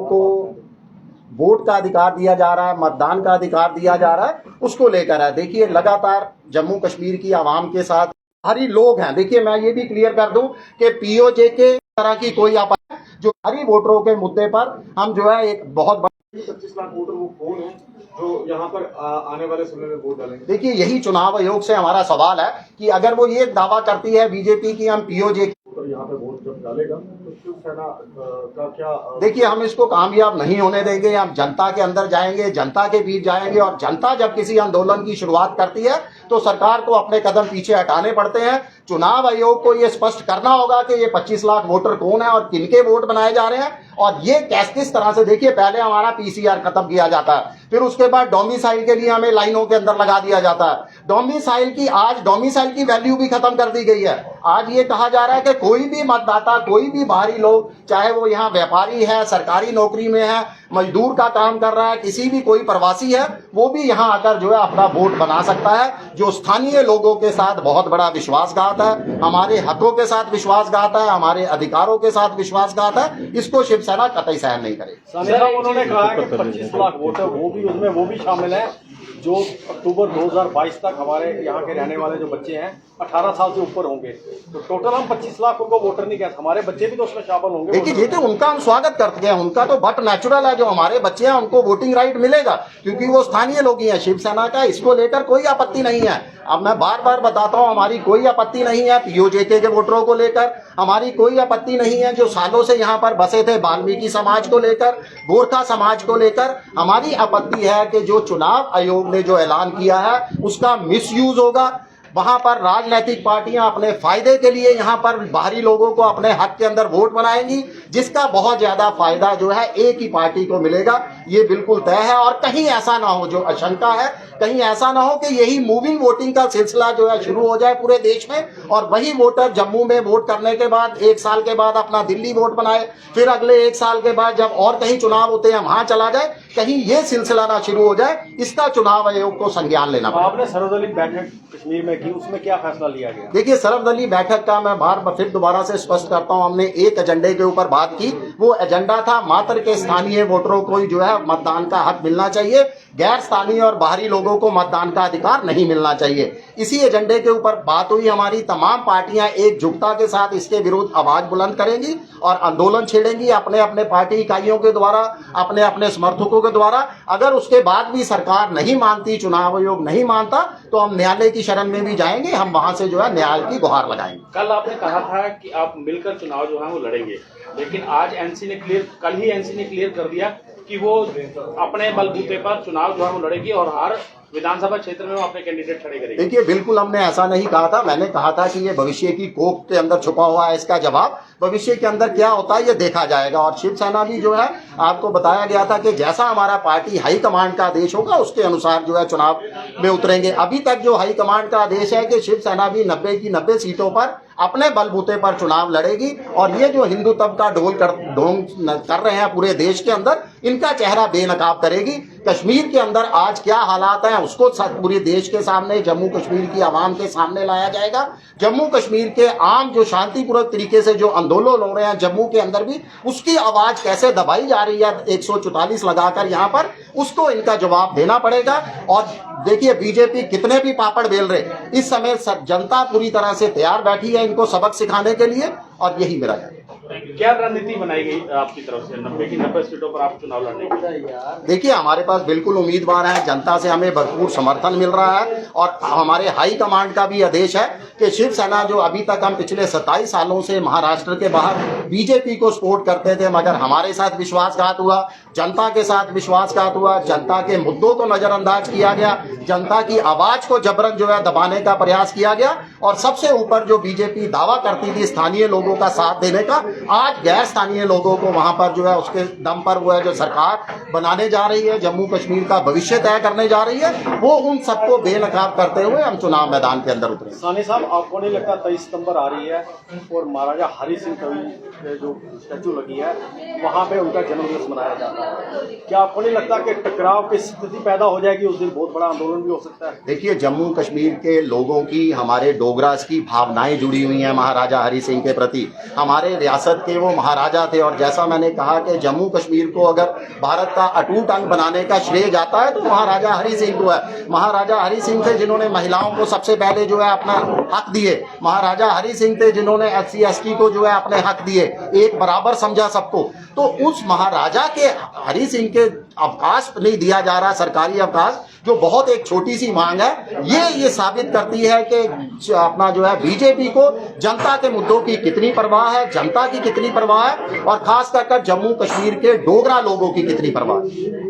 को वोट का अधिकार दिया जा रहा है, मतदान का अधिकार दिया जा रहा है, उसको लेकर है। देखिए लगातार जम्मू कश्मीर की आवाम के साथ हरी लोग हैं। देखिए मैं ये भी क्लियर कर दूं कि पीओजे के तरह की कोई आपत्ति, जो हरी वोटरों के मुद्दे पर हम जो है एक बहुत 25 लाख वोटर वो कौन है जो यहाँ पर आने वाले समय में वोट डालेंगे? देखिए यही चुनाव आयोग से हमारा सवाल है कि अगर वो ये दावा करती है बीजेपी की हम पीओजे तो यहाँ पे वोट जब डालेगा तो शिवसेना का क्या? देखिए हम इसको कामयाब नहीं होने देंगे। हम जनता के अंदर जाएंगे, जनता के बीच जाएंगे, और जनता जब किसी आंदोलन की शुरुआत करती है तो सरकार को अपने कदम पीछे हटाने पड़ते हैं। चुनाव आयोग को ये स्पष्ट करना होगा कि ये 25 लाख वोटर कौन है और किनके वोट बनाए जा रहे हैं, और ये किस तरह से। देखिए पहले हमारा पीसीआर खत्म किया जाता है, फिर उसके बाद डोमिसाइल के लिए हमें लाइनों के अंदर लगा दिया जाता है। डोमिसाइल की वैल्यू भी खत्म कर दी गई है। आज ये कहा जा रहा है कि कोई भी मतदाता, कोई भी बाहरी लोग, चाहे वो यहाँ व्यापारी है, सरकारी नौकरी में है, मजदूर का काम कर रहा है, किसी भी कोई प्रवासी है, वो भी यहाँ आकर जो है अपना वोट बना सकता है, जो स्थानीय लोगों के साथ बहुत बड़ा विश्वासघात है, हमारे हकों के साथ विश्वासघात है, हमारे अधिकारों के साथ विश्वासघात है। इसको शिवसेना कतई सहन नहीं करेगी। उन्होंने कहा है कि 25 लाख वोट है, वो भी शामिल है जो अक्टूबर 2022 तक हमारे यहाँ के रहने वाले जो बच्चे हैं 18 साल से ऊपर होंगे। तो टोटल हम 25 लाख को वोटर नहीं कहते, हमारे बच्चे भी तो उसमें शामिल होंगे। देखिए ये तो उनका हम स्वागत करते हैं, उनका तो बट नेचुरल है। जो हमारे बच्चे हैं उनको वोटिंग राइट मिलेगा क्योंकि वो स्थानीय लोग ही हैं। शिवसेना का इसको लेकर कोई आपत्ति नहीं है। अब मैं बार बार बताता हूं, हमारी कोई आपत्ति नहीं है पीओजेके के वोटरों को लेकर, हमारी कोई आपत्ति नहीं है जो सालों से यहाँ पर बसे थे वाल्मीकि समाज को लेकर, गोरखा समाज को लेकर। हमारी आपत्ति है कि जो चुनाव आयोग ने जो ऐलान किया है उसका मिसयूज होगा। वहां पर राजनीतिक पार्टियां अपने फायदे के लिए यहाँ पर बाहरी लोगों को अपने हक के अंदर वोट बनाएंगी, जिसका बहुत ज्यादा फायदा जो है एक ही पार्टी को मिलेगा, ये बिल्कुल तय है। और कहीं ऐसा ना हो, जो आशंका है, कहीं ऐसा ना हो कि यही मूविंग वोटिंग का सिलसिला जो है शुरू हो जाए पूरे देश में, और वही वोटर जम्मू में वोट करने के बाद 1 साल के बाद अपना दिल्ली वोट बनाए, फिर अगले 1 साल के बाद जब और कहीं चुनाव होते हैं वहां चला जाए। कहीं ये सिलसिला ना शुरू हो जाए, इसका चुनाव आयोग को संज्ञान लेना पड़ेगा। आपने सर्वदलीय बैठक कश्मीर में की, उसमें क्या फैसला लिया गया? देखिए सर्वदलीय बैठक का मैं फिर दोबारा से स्पष्ट करता हूं, हमने एक एजेंडे के ऊपर बात की। वो एजेंडा था मात्र के स्थानीय वोटरों को जो है मतदान का हक मिलना चाहिए, गैर स्थानीय और बाहरी लोगों को मतदान का अधिकार नहीं मिलना चाहिए। इसी एजेंडे के ऊपर बात हुई। हमारी तमाम पार्टियां एकजुटता के साथ इसके विरुद्ध आवाज बुलंद करेंगी और आंदोलन छेड़ेंगी अपने अपने पार्टी इकाइयों के द्वारा, अपने अपने समर्थकों के द्वारा। अगर उसके बाद भी सरकार नहीं मानती, चुनाव आयोग नहीं मानता, तो हम न्यायालय की शरण में भी जाएंगे। हम वहां से जो है न्याय की गुहार लगाएंगे। कल आपने कहा था कि आप मिलकर चुनाव जो है वो लड़ेंगे, लेकिन आज कल ही एनसी ने क्लियर कर दिया कि वो अपने बलबूते पर चुनाव जो है वो लड़ेगी और हर विधानसभा क्षेत्र में वो अपने कैंडिडेट खड़े करेंगे। देखिए बिल्कुल हमने ऐसा नहीं कहा था। मैंने कहा था कि ये भविष्य की कोख के अंदर छुपा हुआ है। इसका जवाब भविष्य के अंदर क्या होता है ये देखा जाएगा। और शिवसेना भी जो है, आपको बताया गया था कि जैसा हमारा पार्टी हाईकमांड का आदेश होगा उसके अनुसार जो है चुनाव में उतरेंगे। अभी तक जो हाईकमांड का आदेश है कि शिवसेना भी 90 की 90 सीटों पर अपने बलबूते पर चुनाव लड़ेगी। और ये जो हिंदुत्व का ढोंग कर रहे हैं पूरे देश के अंदर, इनका चेहरा बेनकाब करेगी। कश्मीर के अंदर आज क्या हालात हैं उसको पूरे देश के सामने, जम्मू कश्मीर की आवाम के सामने लाया जाएगा। जम्मू कश्मीर के आम जो शांतिपूर्वक तरीके से जो आंदोलन हो रहे हैं जम्मू के अंदर भी, उसकी आवाज कैसे दबाई जा रही है 144 लगाकर यहाँ पर, उसको इनका जवाब देना पड़ेगा। और देखिए बीजेपी कितने भी पापड़ बेल रहे, इस समय जनता पूरी तरह से तैयार बैठी है इनको सबक सिखाने के लिए, और यही मेरा है। क्या रणनीति बनाई गई आपकी तरफ से 90 की 90 सीटों पर आप चुनाव लड़ने की? देखिए हमारे पास बिल्कुल उम्मीदवार हैं, जनता से हमें भरपूर समर्थन मिल रहा है। और हमारे हाई कमांड का भी आदेश है कि शिवसेना जो अभी तक हम पिछले 27 सालों से महाराष्ट्र के बाहर बीजेपी को सपोर्ट करते थे, मगर हमारे साथ विश्वासघात हुआ, जनता के साथ विश्वासघात हुआ, जनता के मुद्दों को नजरअंदाज किया गया, जनता की आवाज को जबरन जो है दबाने का प्रयास किया गया। और सबसे ऊपर जो बीजेपी दावा करती थी स्थानीय लोगों का साथ देने का, आज गैर स्थानीय लोगों को वहां पर जो है उसके दम पर वो है जो सरकार बनाने जा रही है, जम्मू कश्मीर का भविष्य तय करने जा रही है, वो उन सबको बेनकाब करते हुए हम चुनाव मैदान के अंदर उतरे। सानी साहब, आपको नहीं लगता 23 सितंबर आ रही है और महाराजा हरि सिंह कवि जो स्टैचू लगी है वहां पे उनका जन्मदिवस मनाया जाता है, क्या आपको नहीं लगता कि टकराव की स्थिति पैदा हो जाएगी उस दिन, बहुत बड़ा आंदोलन भी हो सकता है? देखिए जम्मू कश्मीर के लोगों की, हमारे डोगरास की भावनाएं जुड़ी हुई हैं महाराजा हरि सिंह के प्रति। थी। हमारे रियासत के वो महाराजा थे और जैसा मैंने कहा कि जम्मू कश्मीर को अगर भारत का अटूट अंग बनाने का श्रेय जाता है तो महाराजा हरि सिंह को है। महाराजा हरि सिंह थे जिन्होंने महिलाओं को सबसे पहले जो है अपना हक दिए। महाराजा हरि सिंह थे जिन्होंने SC ST को जो है अपने हक दिए, एक बराबर समझा सबको। तो उस महाराजा के हरि सिंह के अवकाश नहीं दिया जा रहा, सरकारी अवकाश, जो बहुत एक छोटी सी मांग है, ये साबित करती है कि अपना जो है बीजेपी को जनता के मुद्दों की कितनी परवाह है, जनता की कितनी परवाह है और खास कर जम्मू कश्मीर के डोगरा लोगों की कितनी परवाह है।